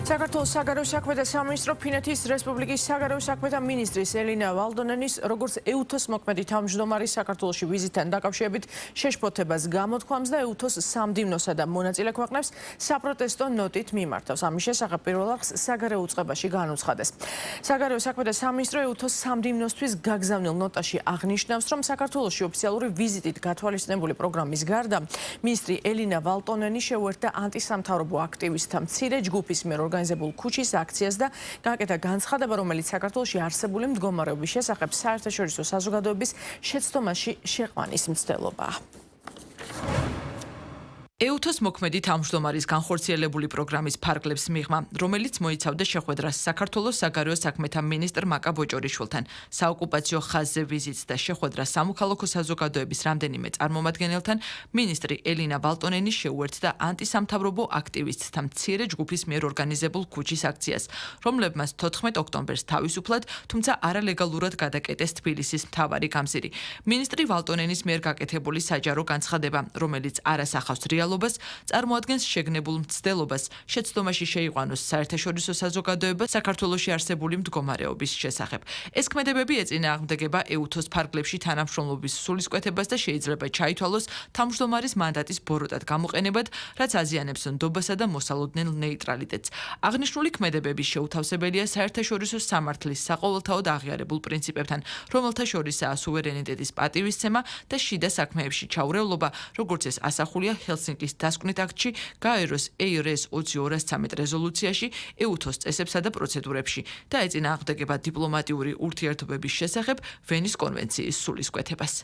საქართველოს საგარეო საქმეთა სამინისტრო ფინეთის რესპუბლიკის საგარეო საქმეთა მინისტრის ელინა ვალდონენის როგორც EUTOS მოქმედი თავმჯდომარის საქართველოში ვიზიტთან დაკავშირებით შეშფოთებას გამოთქვამს და EUTOS სამდივნოსა და მონაწილე ქვეყნებს საპროტესტო ნოტით მიმართავს. ამის შესახებ პირველ არხს საგარეო უწყებაში განუცხადეს. საგარეო საქმეთა სამინისტრო EUTOS სამდივნოსთვის გაგზავნილ ნოტაში აღნიშნავს, რომ საქართველოში ოფიციალური ვიზიტით გათვალისწინებული პროგრამის გარდა მინისტრი ელინა ვალდონენი შეუერთდა ანტისამთავრობო აქტივისტთა მცირე ჯგუფის მიერ ორგანიზებულ ქუჩის აქციას და გააკეთა განცხადება, რომელიც საქართველოში არსებული მდგომარეობის შესახებ საერთაშორისო საზოგადოების შეცდომაში შეყვანის მცდელობაა. EUTOS მოქმედი თავმჯდომარის განხორციელებული პროგრამის ფარგლებს მიღმა, რომელიც მოიცავდა შეხვედრას საქართველოს საგარეო საქმეთა მინისტრ მაკა ბოჭორიშვილთან, საოკუპაციო ხაზზე ვიზიტს და შეხვედრას სამოქალაქო საზოგადოების რამდენიმე წარმომადგენელთან, მინისტრი ელინა ვალდონენი შეუერთდა ანტისამთავრობო აქტივისტთა მცირე ჯგუფის მიერ ორგანიზებულ ქუჩის აქციას, რომლებმაც 14 ოქტომბერს თავისუფლად, თუმცა არალეგალურად გადაკეტეს თბილისის მთავარი გამზირი. მინისტრი ვალდონენის მიერ გაკეთებული საჯარო განცხადება, რომელიც არასახავს წარმოადგენს შეგნებულ მცდელობას, შეცდომაში შეიყვანოს საერთაშორისო საზოგადოება საქართველოში არსებული მდგომარეობის შესახებ. ეს ქმედებები ეწინააღმდეგება EUTOS ფარგლებში თანამშრომლობის სულისკვეთებას და შეიძლება ჩაითვალოს თავმჯდომარის მანდატის ბოროტად გამოყენებად, რაც აზიანებს ნდობასა და მოსალოდნელ ნეიტრალიტეტს. აღნიშნული ქმედებები შეუთავსებელია საერთაშორისო სამართლის საყოველთაოდ აღიარებულ პრინციპებთან, რომელთა შორისაა სუვერენიტეტის პატივისცემა და შიდა საქმეებში ჩაურევლობა, როგორც ეს ასახულია ჰელსინკის დასკვნით აქტში, გაეროს EIRES 2213 რეზოლუციაში, EUTOS წესებსა და პროცედურებში და ეწინააღმდეგება დიპლომატიური ურთიერთობების შესახებ ვენის კონვენციის სულისკვეთებას.